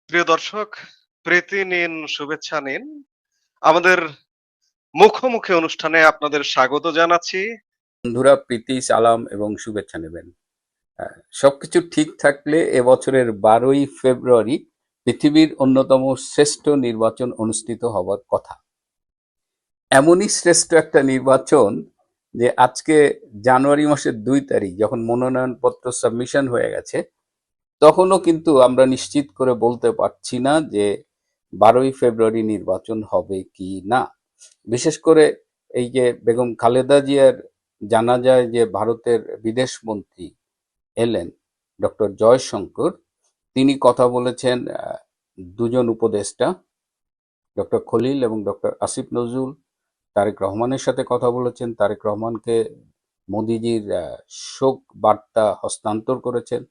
প্রিয় দর্শক, প্রীতি নিন, শুভেচ্ছা নিন। আমাদের মুখোমুখি অনুষ্ঠানে আপনাদের স্বাগত জানাচ্ছি। বন্ধুরা প্রীতি, সালাম এবং শুভেচ্ছা নেবেন। সবকিছু ঠিক থাকলে এবছরের 12ই ফেব্রুয়ারি পৃথিবীর অন্যতম শ্রেষ্ঠ নির্বাচন অনুষ্ঠিত হবার কথা। এমনই শ্রেষ্ঠ একটা নির্বাচন যে আজকে জানুয়ারি মাসের 2 তারিখ যখন মনোনয়নপত্র সাবমিশন হয়ে গেছে, তখনও কিন্তু আমরা নিশ্চিত করে বলতে পারছি না যে 12ই ফেব্রুয়ারি নির্বাচন হবে কি না। বিশেষ করে এই যে বেগম খালেদা জিয়ার জানা যায় যে ভারতের বিদেশ মন্ত্রী এলেন, ডক্টর জয়শঙ্কর। তিনি কথা বলেছেন দুজন উপদেষ্টা, ডক্টর খলিল এবং ডক্টর আসিফ নজরুল। তারেক রহমানের সাথে কথা বলেছেন, তারেক রহমানকে মোদিজির শোক বার্তা হস্তান্তর করেছেন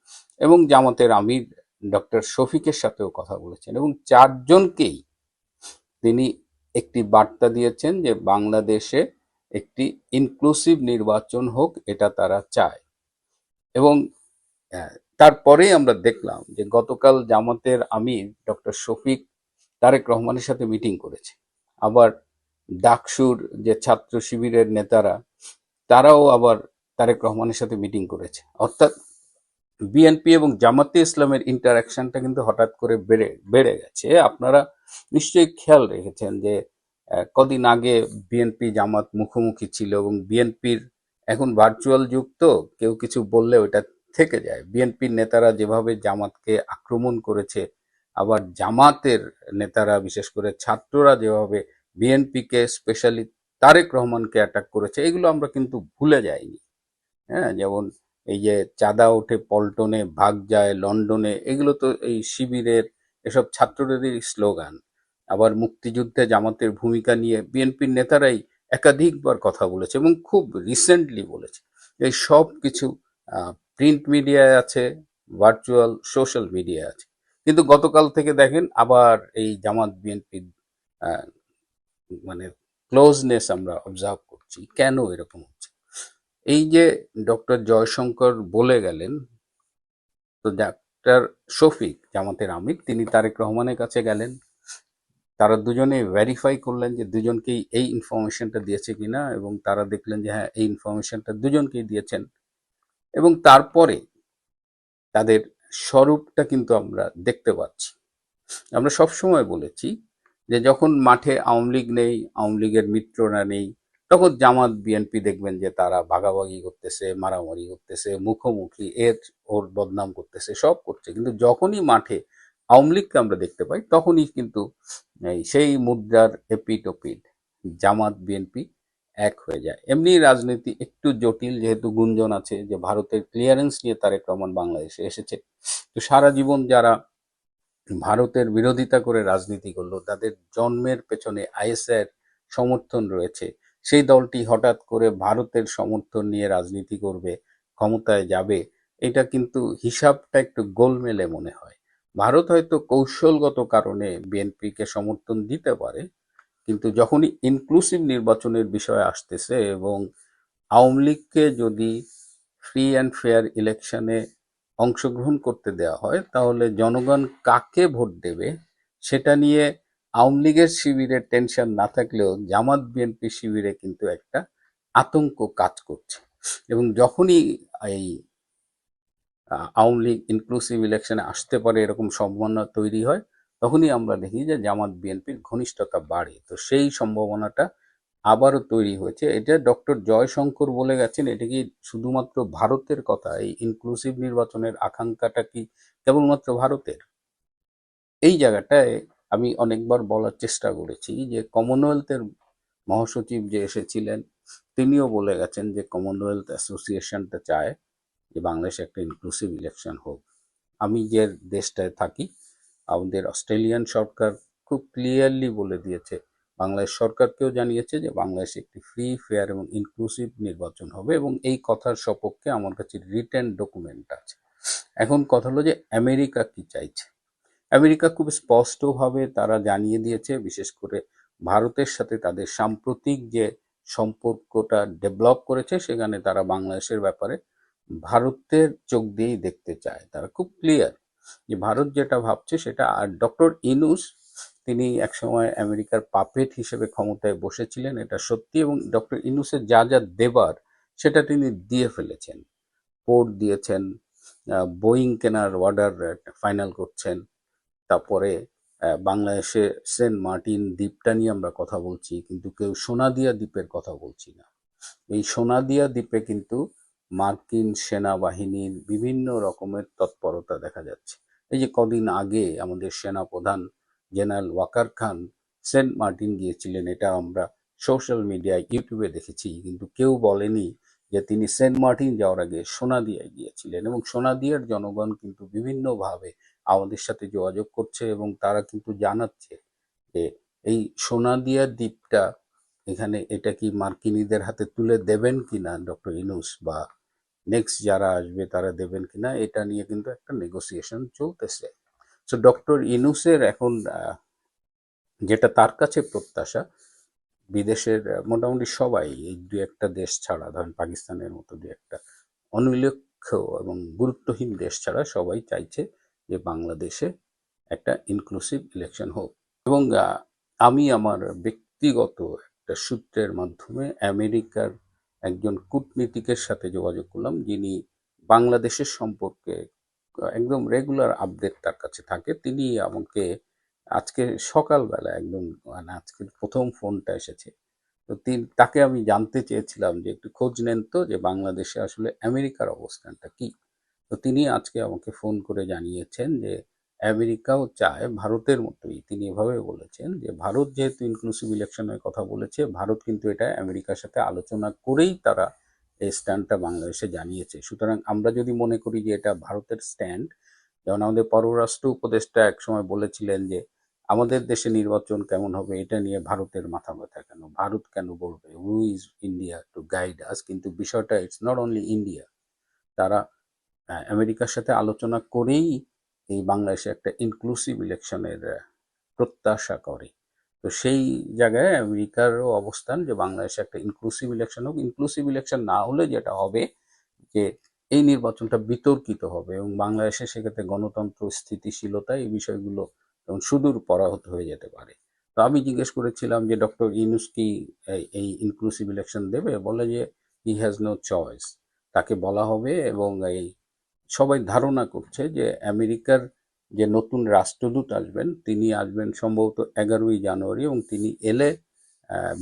এবং জামাতের আমির ডক্টর শফিকের সাথেও কথা বলেছেন এবং চারজনকেই তিনি একটি বার্তা দিয়েছেন যে বাংলাদেশে একটি ইনক্লুসিভ নির্বাচন হোক, এটা তারা চায়। এবং তারপরেই আমরা দেখলাম যে গতকাল জামাতের আমির ডক্টর শফিক তারেক রহমানের সাথে মিটিং করেছে। আবার ডাকসুর যে ছাত্র শিবিরের নেতারা, তারাও আবার তারেক রহমানের সাথে মিটিং করেছে। অর্থাৎ বিএনপি এবং জামাতে ইসলামের ইন্টারাকশনটা কিন্তু হঠাৎ করে বেড়ে গেছে। আপনারা নিশ্চয়ই খেয়াল রেখেছেন যে কদিন আগে বিএনপি জামাত মুখোমুখি ছিল এবং বিএনপির এখন ভার্চুয়াল যুগ, তো কেউ কিছু বললে ওটা থেকে যায়। বিএনপির নেতারা যেভাবে জামাতকে আক্রমণ করেছে, আবার জামাতের নেতারা বিশেষ করে ছাত্ররা যেভাবে বিএনপিকে স্পেশালি তারেক রহমানকে অ্যাটাক করেছে, এগুলো আমরা কিন্তু ভুলে যাইনি। হ্যাঁ, যেমন এই যে চাঁদা ওঠে পল্টনে, ভাগ যায় লন্ডনে, এগুলো তো এই শিবিরের এসব ছাত্রদেরই স্লোগান। আবার মুক্তিযুদ্ধে জামাতের ভূমিকা নিয়ে বিএনপির নেতারাই একাধিকবার কথা বলেছে এবং খুব রিসেন্টলি বলেছে। এই সব কিছু প্রিন্ট মিডিয়ায় আছে, ভার্চুয়াল সোশ্যাল মিডিয়ায় আছে। কিন্তু গতকাল থেকে দেখেন আবার এই জামাত বিএনপির মানে ক্লোজনেস আমরা অবজার্ভ করছি। কেন এরকম হচ্ছে? এই যে ডক্টর জয়শঙ্কর বলে গেলেন, তো ডাক্তার শফিক জামাতের আমির তিনি তারেক রহমানের কাছে গেলেন। তারা দুজনে ভেরিফাই করলেন যে দুজনকেই এই ইনফরমেশনটা দিয়েছে কিনা, এবং তারা দেখলেন যে হ্যাঁ, এই ইনফরমেশনটা দুজনকেই দিয়েছেন। এবং তারপরে তাদের স্বরূপটা কিন্তু আমরা দেখতে পাচ্ছি। আমরা সবসময় বলেছি যে যখন মাঠে আওয়ামী লীগ নেই, আওয়ামী লীগের মিত্ররা নেই, তখন জামাত বিএনপি দেখবেন যে তারা ভাগাভাগি করতেছে, মারামারি করতেছে, মুখোমুখি এর ওর বদনাম করতেছে, সব করছে। কিন্তু যখনই মাঠে আওয়ামী লীগকে আমরা দেখতে পাই, তখনই কিন্তু সেই মুদ্রার এপিট ওপিট জামাত বিএনপি এক হয়ে যায়। এমনি রাজনীতি একটু জটিল, যেহেতু গুঞ্জন আছে যে ভারতের ক্লিয়ারেন্স নিয়ে তারেক রহমান বাংলাদেশে এসেছে। তো সারা জীবন যারা ভারতের বিরোধিতা করে রাজনীতি করলো, তাদের জন্মের পেছনে আইএসআইয়ের সমর্থন রয়েছে। সেই দলটি হঠাৎ করে ভারতের সমর্থন নিয়ে রাজনীতি করবে, ক্ষমতায় যাবে, এটা কিন্তু হিসাবটা একটু গোলমেলে মনে হয়। ভারত হয়তো কৌশলগত কারণে বিএনপিকে সমর্থন দিতে পারে, কিন্তু যখনই ইনক্লুসিভ নির্বাচনের বিষয় আসতেছে এবং আওয়ামী লীগকে যদি ফ্রি অ্যান্ড ফেয়ার ইলেকশনে অংশগ্রহণ করতে দেওয়া হয়, তাহলে জনগণ কাকে ভোট দেবে সেটা নিয়ে আওয়ামী লীগের শিবিরে টেনশন না থাকলেও জামাত বিএনপি শিবিরে কিন্তু একটা আতঙ্ক কাজ করছে। এবং যখনই এই আওয়ামী লীগ ইনক্লুসিভ ইলেকশনে আসতে পারে এরকম সম্ভাবনা তৈরি হয়, তখনই আমরা দেখি যে জামাত বিএনপির ঘনিষ্ঠতা বাড়ে। তো সেই সম্ভাবনাটা আবারও তৈরি হয়েছে। এটা ডক্টর জয়শঙ্কর বলে গেছেন। এটা কি শুধুমাত্র ভারতের কথা? এই ইনক্লুসিভ নির্বাচনের আকাঙ্ক্ষাটা কি কেবলমাত্র ভারতের? এই জায়গাটায় আমি অনেকবার বলার চেষ্টা করেছি যে কমনওয়েলথের মহাসচিব যে এসেছিলেন, তিনিও বলে গেছেন যে কমনওয়েলথ অ্যাসোসিয়েশনটা চায় যে বাংলাদেশে একটা ইনক্লুসিভ ইলেকশন হোক। আমি যে দেশটায় থাকি, আমাদের অস্ট্রেলিয়ান সরকার খুব ক্লিয়ারলি বলে দিয়েছে, বাংলাদেশ সরকারকেও জানিয়েছে যে বাংলাদেশে একটি ফ্রি, ফেয়ার এবং ইনক্লুসিভ নির্বাচন হবে, এবং এই কথার সপক্ষে আমার কাছে রিটেন ডকুমেন্ট আছে। এখন কথা হলো যে আমেরিকা কি চাইছে। আমেরিকা খুব স্পষ্টভাবে তারা জানিয়ে দিয়েছে, বিশেষ করে ভারতের সাথে তাদের সাম্প্রতিক যে সম্পর্কটা ডেভেলপ করেছে, সেখানে তারা বাংলাদেশের ব্যাপারে ভারতের চোখ দিয়েই দেখতে চায়। তারা খুব ক্লিয়ার। যে ভারত যেটা ভাবছে সেটা। আর ডক্টর ইনুস তিনি একসময় আমেরিকার পাপেট হিসেবে ক্ষমতায় বসেছিলেন, এটা সত্যি, এবং ডক্টর ইনুসের যা যা দেবার সেটা তিনি দিয়ে ফেলেছেন। পোর্ট দিয়েছেন, বোয়িং কেনার অর্ডার ফাইনাল করছেন। তারপরে বাংলাদেশে সেন্ট মার্টিন দ্বীপটা নিয়ে আমরা কথা বলছি, কিন্তু কেউ সোনাদিয়া দ্বীপের কথা বলছি না। এই সোনাদিয়া দ্বীপে কিন্তু মার্কিন সেনাবাহিনীর বিভিন্ন রকমের তৎপরতা দেখা যাচ্ছে। এই যে কদিন আগে আমাদের সেনাপ্রধান জেনারেল ওয়াকার খান সেন্ট মার্টিন গিয়েছিলেন, এটা আমরা সোশ্যাল মিডিয়ায় ইউটিউবে দেখেছি, কিন্তু কেউ বলেনি যে তিনি সেন্ট মার্টিন যাওয়ার আগে সোনাদিয়ায় গিয়েছিলেন। এবং সোনাদিয়ার জনগণ কিন্তু বিভিন্নভাবে আমাদের সাথে যোগাযোগ করছে এবং তারা কিন্তু জানাচ্ছে যে এই সোনাদিয়া দ্বীপটা এখানে, এটা কি মার্কিনীদের হাতে তুলে দেবেন কিনা ডক্টর ইনুস, বা নেক্সট যারা আসবে তারা দেবেন কিনা, এটা নিয়ে কিন্তু একটা নেগোসিয়েশন চলতেছে। সো ডক্টর ইনুসের এখন যেটা তার কাছে প্রত্যাশা, বিদেশের মোটামুটি সবাই, এই দু একটা দেশ ছাড়া, ধরেন পাকিস্তানের মতো দু একটা অনুল্লেখ্য এবং গুরুত্বহীন দেশ ছাড়া সবাই চাইছে যে বাংলাদেশে একটা ইনক্লুসিভ ইলেকশন হোক। এবং আমি আমার ব্যক্তিগত একটা সূত্রের মাধ্যমে আমেরিকার একজন কূটনীতিকের সাথে যোগাযোগ করলাম, যিনি বাংলাদেশের সম্পর্কে একদম রেগুলার আপডেট তার কাছে থাকে। তিনি আমাকে আজকে সকালবেলা একদম, মানে আজকের প্রথম ফোনটা এসেছে, তো তাকে আমি জানতে চেয়েছিলাম যে একটু খোঁজ নেন তো যে বাংলাদেশে আসলে আমেরিকার অবস্থানটা কি। তো তিনি আজকে আমাকে ফোন করে জানিয়েছেন যে আমেরিকাও চায় ভারতের মতোই, তিনি এভাবে বলেছেন যে ভারত যেহেতু ইনক্লুসিভ ইলেকশনের কথা বলেছে, ভারত কিন্তু এটা আমেরিকার সাথে আলোচনা করেই তারা এই স্ট্যান্ডটা বাংলাদেশে জানিয়েছে। সুতরাং আমরা যদি মনে করি যে এটা ভারতের স্ট্যান্ড, যেমন আমাদের পররাষ্ট্র উপদেষ্টা একসময় বলেছিলেন যে আমাদের দেশে নির্বাচন কেমন হবে এটা নিয়ে ভারতের মাথা ব্যথা কেন, ভারত কেন বলবে, who is India to guide আস। কিন্তু বিষয়টা ইটস নট অনলি ইন্ডিয়া, তারা আমেরিকার সাথে আলোচনা করেই এই বাংলাদেশে একটা ইনক্লুসিভ ইলেকশনের প্রত্যাশা করে। তো সেই জায়গায় আমেরিকারও অবস্থান যে বাংলাদেশে একটা ইনক্লুসিভ ইলেকশন হোক। ইনক্লুসিভ ইলেকশন না হলে যেটা হবে যে এই নির্বাচনটা বিতর্কিত হবে এবং বাংলাদেশে সেক্ষেত্রে গণতন্ত্র, স্থিতিশীলতা, এই বিষয়গুলো এবং সুদূর পরাহত হয়ে যেতে পারে। তো আমি জিজ্ঞেস করেছিলাম যে ডক্টর ইউনূস কি এই ইনক্লুসিভ ইলেকশন দেবে, বলে যে হি হ্যাজ নো চয়েস, তাকে বলা হবে। এবং এই সবাই ধারণা করছে যে আমেরিকার যে নতুন রাষ্ট্রদূত আসবেন, তিনি আসবেন সম্ভবত 11ই জানুয়ারি, এবং তিনি এলে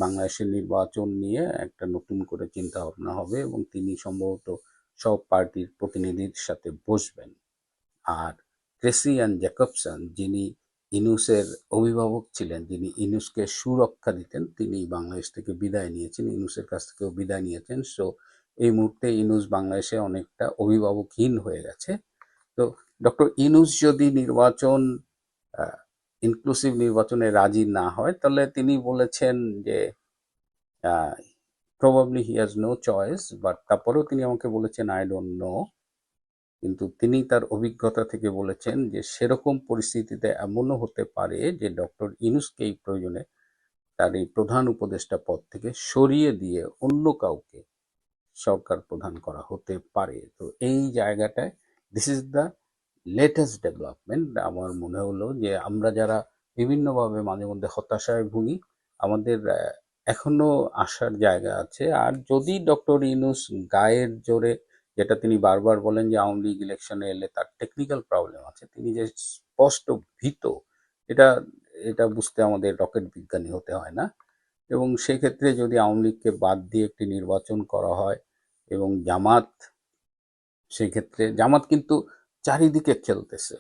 বাংলাদেশের নির্বাচন নিয়ে একটা নতুন করে চিন্তা ভাবনা হবে এবং তিনি সম্ভবত সব পার্টির প্রতিনিধির সাথে বসবেন। আর ক্রেসিয়ান জ্যাকবসন, যিনি ইনুসের অভিভাবক ছিলেন, যিনি ইনুসকে সুরক্ষা দিতেন, তিনি বাংলাদেশ থেকে বিদায় নিয়েছেন, ইনুসের কাছ থেকেও বিদায় নিয়েছেন। সো এই মুহূর্তে ইনুস বাংলাদেশে অনেকটা অভিভাবকহীন হয়ে গেছে। তো ডক্টর ইনুস যদি নির্বাচন, ইনক্লুসিভ নির্বাচনে রাজি না হয়, তাহলে তিনি বলেছেন যে probably he has no choice, but তারপরেও তিনি আমাকে বলেছেন আই ডোন্ট নো। কিন্তু তিনি তার অভিজ্ঞতা থেকে বলেছেন যে সেরকম পরিস্থিতিতে এমনও হতে পারে যে ডক্টর ইউনূসকে এই প্রয়োজনে তার এই প্রধান উপদেষ্টা পদ থেকে সরিয়ে দিয়ে অন্য কাউকে সরকার প্রধান করা হতে পারে। তো এই জায়গাটায় this is the latest development. আমার মনে হলো যে আমরা যারা বিভিন্নভাবে মাঝে মধ্যে হতাশায় ভুগি, আমাদের এখনো আসার জায়গা আছে। আর যদি ডক্টর ইউনূস গায়ের জোরে, যেটা তিনি বারবার বলেন যে আওয়ামী লীগ ইলেকশনে এলে তার টেকনিক্যাল প্রবলেম আছে, তিনি যে স্পষ্ট ভীত, এটা এটা বুঝতে আমাদের রকেট বিজ্ঞানী হতে হয় না। এবং সেক্ষেত্রে যদি আওয়ামী লীগকে বাদ দিয়ে একটি নির্বাচন করা হয় এবং জামাত, সেই ক্ষেত্রে জামাত কিন্তু চারিদিকে খেলতেছে।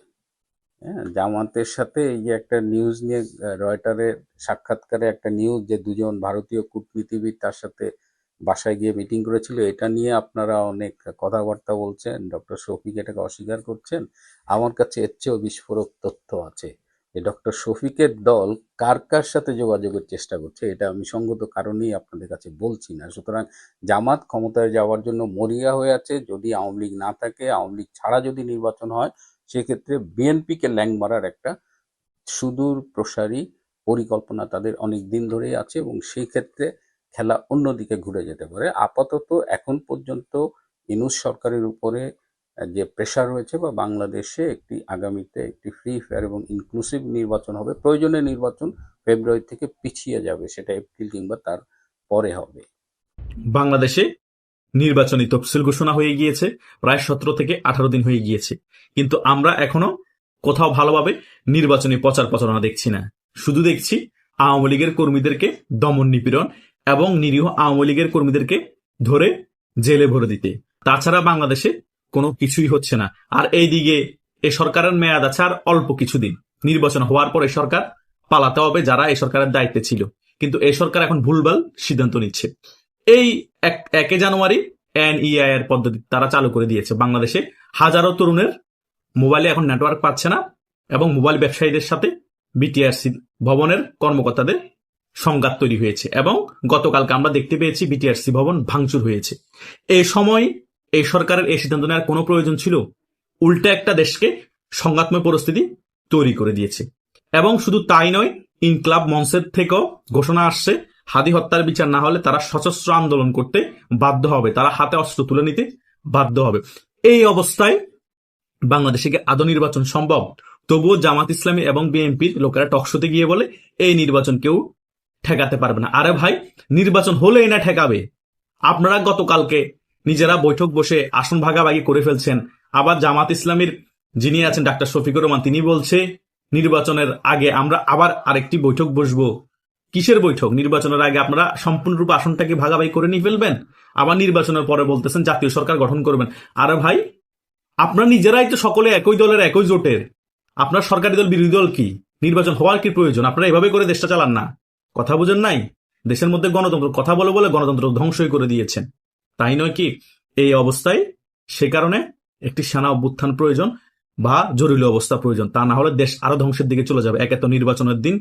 হ্যাঁ, জামাতের সাথে এই যে একটা নিউজ নিয়ে রয়টারের সাক্ষাৎকারে একটা নিউজ যে দুজন ভারতীয় কূটনীতিবিদ তার সাথে বাসায় গিয়ে মিটিং করেছিল, এটা নিয়ে আপনারা অনেক কথাবার্তা বলছেন, ডক্টর শফিক এটাকে অস্বীকার করছেন। আমার কাছে এর চেয়েও বিস্ফোরক তথ্য আছে যে ডক্টর শফিকের দল কার কার সাথে যোগাযোগের চেষ্টা করছে, এটা আমি সঙ্গত কারণেই আপনাদের কাছে বলছি না। সুতরাং জামাত ক্ষমতায় যাওয়ার জন্য মরিয়া হয়ে আছে। যদি আওয়ামী লীগ না থাকে, আওয়ামী লীগ ছাড়া যদি নির্বাচন হয়, সেক্ষেত্রে বিএনপিকে ল্যাং মারার একটা সুদূর প্রসারী পরিকল্পনা তাদের অনেক দিন ধরেই আছে এবং সেই ক্ষেত্রে খেলা অন্যদিকে ঘুরে যেতে পারে। আপাতত এখন পর্যন্ত ইউনূস সরকারের উপরে যে প্রেশার রয়েছে বা বাংলাদেশে একটি আগামীতে একটি ফ্রি ফেয়ার এবং ইনক্লুসিভ নির্বাচন হবে, প্রয়োজনে নির্বাচন ফেব্রুয়ারি থেকে পিছিয়ে যাবে, সেটা এপ্রিল কিংবা তার পরে হবে। বাংলাদেশে নির্বাচনী তফসিল ঘোষণা হয়ে গিয়েছে, প্রায় 17 থেকে 18 দিন হয়ে গিয়েছে, কিন্তু আমরা এখনো কোথাও ভালোভাবে নির্বাচনী প্রচার প্রচারণা দেখছি না। শুধু দেখছি আওয়ামী লীগের কর্মীদেরকে দমন নিপীড়ন এবং নিরীহ আওয়ামী লীগের কর্মীদেরকে ধরে জেলে ভরে দিতে। তাছাড়া বাংলাদেশে কোনো কিছুই হচ্ছে না। আর এইদিকে এ সরকারের মেয়াদ আছে আর অল্প কিছুদিন, নির্বাচন হওয়ার পর এই সরকার পালাতে হবে যারা এই সরকারের দায়িত্বে ছিল। কিন্তু এই সরকার এখন ভুলভাল সিদ্ধান্ত নিচ্ছে। এই 1 জানুয়ারি এনইআই এর পদ্ধতি তারা চালু করে দিয়েছে। বাংলাদেশে হাজারো তরুণের মোবাইলে এখন নেটওয়ার্ক পাচ্ছে না এবং মোবাইল ব্যবসায়ীদের সাথে বিটিআরসি ভবনের কর্মকর্তাদের সংঘাত তৈরি হয়েছে এবং গতকালকে আমরা দেখতে পেয়েছি বিটিআরসি ভবন ভাঙচুর হয়েছে। এই সময় এই সরকারের এই সিদ্ধান্ত নেওয়ার কোনো প্রয়োজন ছিল? উল্টা একটা দেশকে সংঘাতময় পরিস্থিতি তৈরি করে দিয়েছে। এবং শুধু তাই নয়, ইনকলাব মঞ্চের থেকেও ঘোষণা আসছে হাদি হত্যার বিচার না হলে তারা সশস্ত্র আন্দোলন করতে বাধ্য হবে, তারা হাতে অস্ত্র তুলে নিতে বাধ্য হবে। এই অবস্থায় বাংলাদেশে কি আদৌ নির্বাচন সম্ভব? তবুও জামাত ইসলামী এবং বিএনপির লোকেরা টকশোতে গিয়ে বলে এই নির্বাচন কেউ ঠেকাতে পারবে না। আরে ভাই, নির্বাচন হলেই না ঠেকাবে। আপনারা গতকালকে নিজেরা বৈঠক বসে আসন ভাগাভাগি করে ফেলছেন। আবার জামাত ইসলামীর যিনি আছেন ডাক্তার শফিকুর রহমান, তিনি বলছে নির্বাচনের আগে আমরা আবার আরেকটি বৈঠক বসবো। কিসের বৈঠক? নির্বাচনের আগে আপনারা সম্পূর্ণরূপে আসনটাকে ভাগাভাগি করে নিয়ে ফেলবেন, আবার নির্বাচনের পরে বলতেছেন জাতীয় সরকার গঠন করবেন। আরে ভাই, আপনারা নিজেরাই তো সকলে একই দলের একই জোটের, আপনার সরকারি দল বিরোধী দল কি? নির্বাচন হওয়ার কি প্রয়োজন? আপনারা এভাবে করে দেশটা চালান না। কথা বুঝেন নাই? দেশের মধ্যে গণতন্ত্র কথা বলে বলে গণতন্ত্র ধ্বংসই করে দিয়েছেন, তাই নয় কি? এই অবস্থায় সে কারণে একটি সেনা অভ্যুত্থান প্রয়োজন বা জরুরি অবস্থা প্রয়োজন। তা না হলে দেশ আরো ধ্বংসের দিকে চলে যাবে। একে তো নির্বাচনের দিন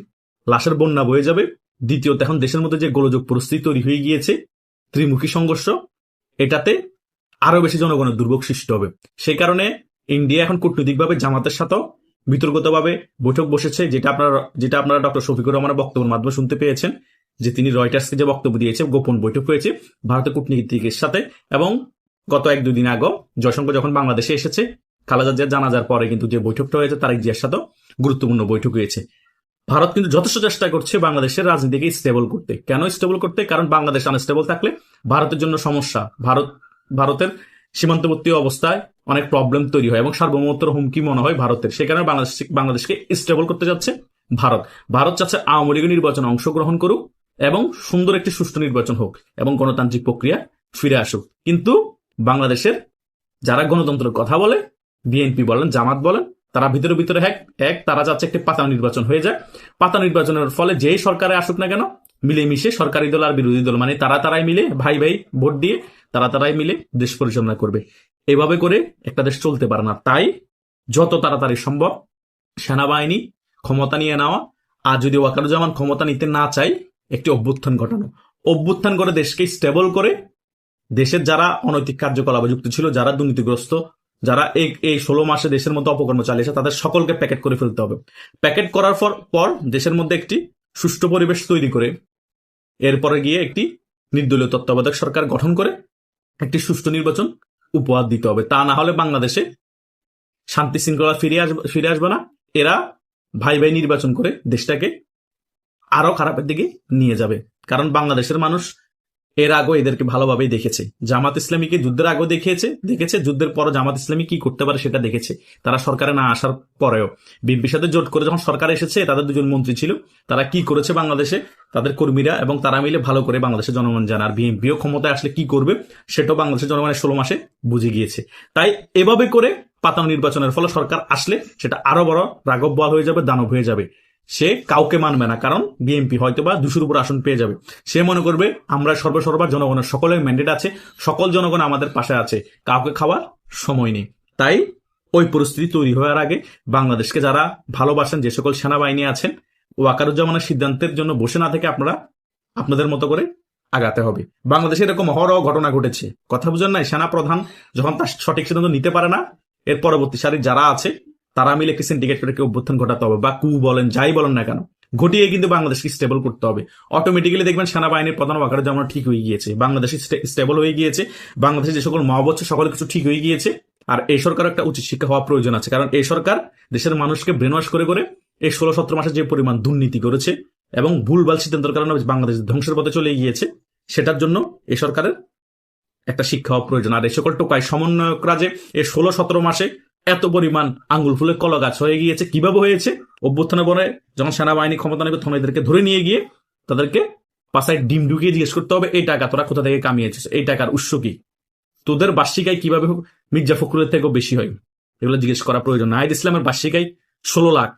লাশের বন্যা বয়ে যাবে, দ্বিতীয়ত এখন দেশের মধ্যে যে গোলযোগ পরিস্থিতি তৈরি হয়ে গিয়েছে, ত্রিমুখী সংঘর্ষ, এটাতে আরো বেশি জনগণের দুর্ভোগ সৃষ্টি হবে। সেই কারণে ইন্ডিয়া এখন কূটনৈতিকভাবে জামাতের সাথেও বিতর্কতভাবে বৈঠক বসেছে, যেটা আপনারা ডক্টর শফিকুর রহমানের বক্তব্যের মাধ্যমে শুনতে পেয়েছেন, যে তিনি রয়টার্সকে যে বক্তব্য দিয়েছে, গোপন বৈঠক হয়েছে ভারতের কূটনীতিকের সাথে। এবং গত 1-2 দিন আগে জয়শঙ্কর যখন বাংলাদেশে এসেছে, খালেদা জিয়ার জানাজার পরে কিন্তু যে বৈঠকটা হয়েছে তারেক জিয়ার সাথেও গুরুত্বপূর্ণ বৈঠক হয়েছে। ভারত কিন্তু যথেষ্ট চেষ্টা করছে বাংলাদেশের রাজনীতিকে স্টেবল করতে। কেন স্টেবল করতে? কারণ বাংলাদেশ আনস্টেবল থাকলে ভারতের জন্য সমস্যা। ভারতের সীমান্তবর্তী অবস্থায় অনেক প্রবলেম তৈরি হয় এবং সার্বভৌমত্বের হুমকি মনে হয় ভারতের। সে কারণে বাংলাদেশকে স্টেবল করতে যাচ্ছে ভারত চাচ্ছে আওয়ামী লীগ নির্বাচনে অংশগ্রহণ করুক এবং সুন্দর একটি সুষ্ঠু নির্বাচন হোক এবং গণতান্ত্রিক প্রক্রিয়া ফিরে আসুক। কিন্তু বাংলাদেশের যারা গণতন্ত্রের কথা বলে, বিএনপি বলেন, জামাত বলেন, তারা ভিতরে ভিতরে তারা চাচ্ছে একটি পাতা নির্বাচন হয়ে যায়। পাতা নির্বাচনের ফলে যেই সরকারে আসুক না কেন, মিলেমিশে সরকারি দল আর বিরোধী দল মানে তারাই মিলে ভাই ভাই ভোট দিয়ে তারাই মিলে দেশ পরিচালনা করবে। এভাবে করে একটা দেশ চলতে পারে না। তাই যত তাড়াতাড়ি সম্ভব সেনাবাহিনী ক্ষমতা নিয়ে নেওয়া, আর যদি ওয়াকারুজ্জামান ক্ষমতা নিতে না চায়, একটি অভ্যুত্থান ঘটানো, অভ্যুত্থান করে দেশকে স্টেবল করে দেশের যারা অনৈতিক কার্যকলাপে যুক্ত ছিল, যারা দুর্নীতিগ্রস্ত, যারা এই 16 মাসে দেশের মধ্যে অপকর্ম চালিয়েছে, তাদের সকলকে প্যাকেট করে ফেলতে হবে। প্যাকেট করার পর দেশের মধ্যে একটি সুষ্ঠু পরিবেশ তৈরি করে এরপরে গিয়ে একটি নির্দলীয় তত্ত্বাবধায়ক সরকার গঠন করে একটি সুষ্ঠু নির্বাচন উপহার দিতে হবে। তা না হলে বাংলাদেশে শান্তি শৃঙ্খলা ফিরে আসবে না। এরা ভাই ভাই নির্বাচন করে দেশটাকে আরো খারাপের দিকে নিয়ে যাবে। কারণ বাংলাদেশের মানুষ এর আগে এদেরকে ভালোভাবেই দেখেছে। জামাত ইসলামীকে যুদ্ধের আগেও দেখেছে, যুদ্ধের পর জামাত ইসলামী কি করতে পারে সেটা দেখেছে। তারা সরকারে না আসার পরেও বিএনপির সাথে জোট করে যখন সরকার এসেছে, তাদের 2জন মন্ত্রী ছিল, তারা কি করেছে বাংলাদেশে, তাদের কর্মীরা এবং তারা মিলে ভালো করে বাংলাদেশের জনগণ জানে। আর বিএনপিও ক্ষমতায় আসলে কি করবে সেটাও বাংলাদেশের জনগণের 16 মাসে বুঝে গিয়েছে। তাই এভাবে করে পাতানো নির্বাচনের ফলে সরকার আসলে সেটা আরো বড় রাঘব বোয়াল হয়ে যাবে, দানব হয়ে যাবে। সে কাউকে মানবে না, কারণ বিএনপি হয়তো বা 200-র উপর আসন পেয়ে যাবে। সে মনে করবে আমরা সর্বসর্বা জনগণের সকলের ম্যান্ডেট আছে, সকল জনগণ আমাদের পাশে আছে, কাউকে খাওয়ার সময় নেই। তাই ওই পরিস্থিতি তৈরি হওয়ার আগে বাংলাদেশকে যারা ভালোবাসেন, যে সকল সেনাবাহিনী আছেন, ওয়াকারুজ্জামানের সিদ্ধান্তের জন্য বসে না থেকে আপনারা আপনাদের মতো করে আগাতে হবে। বাংলাদেশে এরকম অহরহ ঘটনা ঘটেছে, কথা বুঝেন নাই? সেনা প্রধান যখন তার সঠিক সিদ্ধান্ত নিতে পারে না, এর পরবর্তী সারির যারা আছে তারা মিলে একটি সিন্ডিকেট করে অভ্যুত্থান ঘটাতে হবে, বা কু বলেন যাই বলেন না কেন, ঘটিয়ে কিন্তু বাংলাদেশকে স্টেবল করতে হবে। অটোমেটিক্যালি দেখবেন সেনাবাহিনীর প্রধান ওয়াকারুজ্জামান ঠিক হয়ে গিয়েছে, বাংলাদেশ স্টেবল হয়ে গিয়েছে, বাংলাদেশে যে সকল মহাবচ্চ সকল কিছু ঠিক হয়ে গিয়েছে। আর এই সরকার একটা উচিত শিক্ষা হওয়া প্রয়োজন আছে, কারণ এই সরকার দেশের মানুষকে ব্রেনওয়াশ করে করে এই 16-17 মাসে যে পরিমাণ দুর্নীতি করেছে এবং ভুলভাল সিদ্ধান্তের কারণে বাংলাদেশ ধ্বংসের পথে চলে গিয়েছে, সেটার জন্য এই সরকারের একটা শিক্ষা হওয়া প্রয়োজন। আর এই সকল টোকাই সমন্বয়করা যে এই 16-17 মাসে এত পরিমাণ আঙ্গুল ফুলের কলা গাছ হয়ে গিয়েছে, কিভাবে হয়েছে? অভ্যুত্থানের পরে যখন সেনাবাহিনী ক্ষমতা নেবে তখন এদেরকে ধরে নিয়ে গিয়ে তাদেরকে পাশায় ডিম ঢুকিয়ে জিজ্ঞেস করতে হবে, এই টাকা তোরা কোথা থেকে কামিয়েছিস, এই টাকার উৎস কি, তোদের বার্ষিক আয় কিভাবে মির্জা ফখরুলের থেকেও বেশি হয়, এগুলো জিজ্ঞেস করা প্রয়োজন। নাহিদ ইসলামের বার্ষিক আয় 16 লাখ,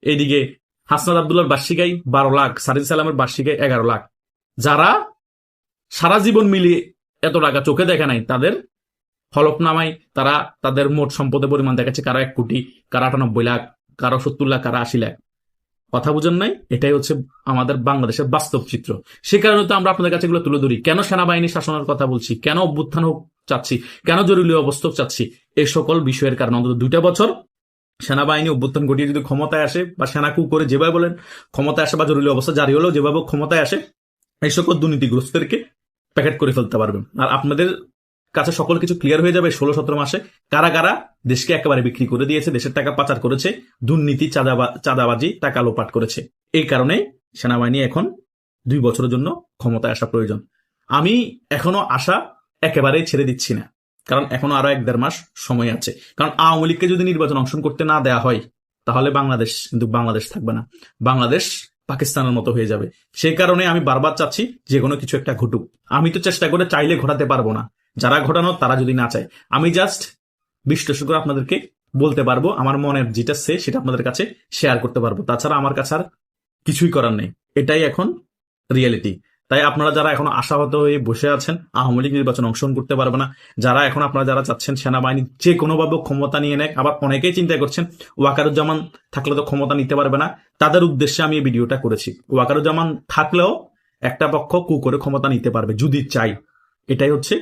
এইদিকে হাসনাত আব্দুল্লাহর বার্ষিক আয় 12 লাখ, সারিদ সালামের বার্ষিক আয় 11 লাখ। যারা সারা জীবন মিলিয়ে এত টাকা চোখে দেখা নাই, তাদের হলফনামায় তারা তাদের মোট সম্পদের পরিমাণ দেখাচ্ছে, কারো 1 কোটি, কারো 98 লাখ, কারো 70 লাখ, কারো 80 লাখ। কথা বুঝেন নাই? এটাই হচ্ছে আমাদের বাংলাদেশের বাস্তব চিত্র। সে কারণে তো আমরা আপনাদের কাছে এগুলো তুলে ধরি। কেন সেনাবাহিনী শাসনের কথা বলছি, কেন অভ্যুত্থান হোক চাচ্ছি, কেন জরুরি অবস্থা চাচ্ছি, এই সকল বিষয়ের কারণে অন্তত 2টা বছর সেনাবাহিনী অভ্যুত্থান ঘটিয়ে যদি ক্ষমতায় আসে, বা সেনা কু করে যেভাবে বলেন ক্ষমতায় আসে, বা জরুরি অবস্থা জারি হলেও যেভাবে ক্ষমতায় আসে, এই সকল দুর্নীতিগ্রস্তদেরকে প্যাকেট করে ফেলতে পারবেন। আর আপনাদের কাছে সকল কিছু ক্লিয়ার হয়ে যাবে 16-17 মাসে কারা কারা দেশকে একেবারে বিক্রি করে দিয়েছে, দেশের টাকা পাচার করেছে, দুর্নীতি, চাঁদাবাজি, টাকা লোপাট করেছে। এই কারণে সেনাবাহিনী এখন 2 বছরের জন্য ক্ষমতায় আসা প্রয়োজন। আমি এখনো আশা একেবারেই ছেড়ে দিচ্ছি না, কারণ এখনো আরো 1-1.5 মাস সময় আছে। কারণ আওয়ামী লীগকে যদি নির্বাচন অংশগ্রহণ করতে না দেওয়া হয়, তাহলে বাংলাদেশ কিন্তু বাংলাদেশ থাকবে না, বাংলাদেশ পাকিস্তানের মতো হয়ে যাবে। সেই কারণে আমি বারবার চাচ্ছি যে কোনো কিছু একটা ঘটুক। আমি তো চেষ্টা করে চাইলে ঘটাতে পারবো না, যারা ঘটানো তারা যদি না চায়, আমি জাস্ট বিশ্লেষণ করে আপনাদেরকে বলতে পারবো, আমার মনের যেটা সেটা আপনাদের কাছে শেয়ার করতে পারবো। তাছাড়া আমার কাছে আর কিছুই করার নেই, এটাই এখন রিয়েলিটি। তাই আপনারা যারা এখন আশাহত হয়ে বসে আছেন আওয়ামী লীগ নির্বাচন অংশগ্রহণ করতে পারবে না, যারা এখন আপনারা যারা চাচ্ছেন সেনাবাহিনী যে কোনোভাবে ক্ষমতা নিয়ে নেয়, আবার অনেকেই চিন্তা করছেন ওয়াকারুজ্জামান থাকলে তো ক্ষমতা নিতে পারবে না, তাদের উদ্দেশ্যে আমি এই ভিডিওটা করেছি। ওয়াকারুজ্জামান থাকলেও একটা পক্ষ কু করে ক্ষমতা নিতে পারবে যদি চাই, এটাই হচ্ছে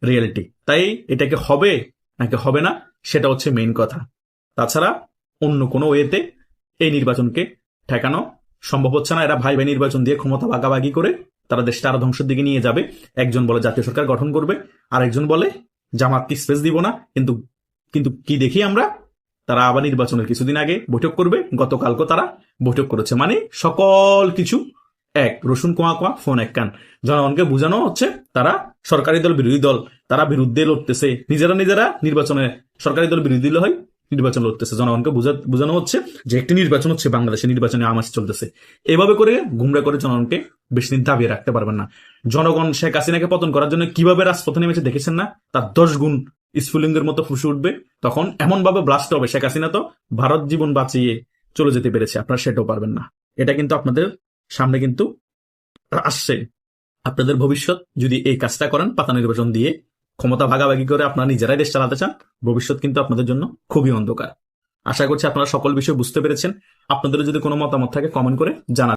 রিয়েলিটি। তাই এটাকে হবে নাকি হবে না সেটা হচ্ছে মেইন কথা। তাছাড়া অন্য কোনো ওয়েতে এই নির্বাচনকে ঠেকানো সম্ভব হচ্ছে না। এরা ভাই ভাই নির্বাচন দিয়ে ক্ষমতা ভাগাভাগি করে তারা দেশটা আরো ধ্বংসের দিকে নিয়ে যাবে। একজন বলে জাতীয় সরকার গঠন করবে, আর একজন বলে জামাতকে স্পেস দিব না। কিন্তু কি দেখি আমরা, তারা আবার নির্বাচনের কিছুদিন আগে বৈঠক করবে, গতকালকে তারা বৈঠক করেছে। মানে সকল কিছু এক, রসুন কোয়া কোয়া ফোন এক কান। জনগণকে বোঝানো হচ্ছে তারা সরকারি দল বিরোধী দল, তারা বিরুদ্ধে লড়তেছে, নিজেরা নির্বাচনে সরকারি দল বিরোধী দল হয়, নির্বাচন লড়তেছে। জনগণকে বোঝানো হচ্ছে যে একটি নির্বাচন হচ্ছে, বাংলাদেশে নির্বাচনে আমাস চলতেছে। এভাবে করে গুমরা করে জনগণকে বেশি দিন দাবিয়ে রাখতে পারবেন না। জনগণ শেখ হাসিনাকে পতন করার জন্য কিভাবে রাজপথে নেমেছে দেখেছেন না? তার 10 গুণ স্ফুলিঙ্গের মতো ফুসে উঠবে, তখন এমন ভাবে ব্লাস্ট হবে। শেখ হাসিনা তো ভারত জীবন বাঁচিয়ে চলে যেতে পেরেছে, আপনারা সেটাও পারবেন না। এটা কিন্তু আপনাদের সামনে কিন্তু আসছে। আপনাদের ভবিষ্যৎ যদি এই কাজটা করেন, পাতা নির্বাচন দিয়ে ক্ষমতা ভাগাভাগি করে আপনারা নিজেরাই দেশ চালাতে চান, ভবিষ্যৎ কিন্তু আপনাদের জন্য খুবই অন্ধকার। আশা করছি আপনারা সকল বিষয় বুঝতে পেরেছেন। আপনাদের যদি কোনো মতামত থাকে কমেন্ট করে জানান।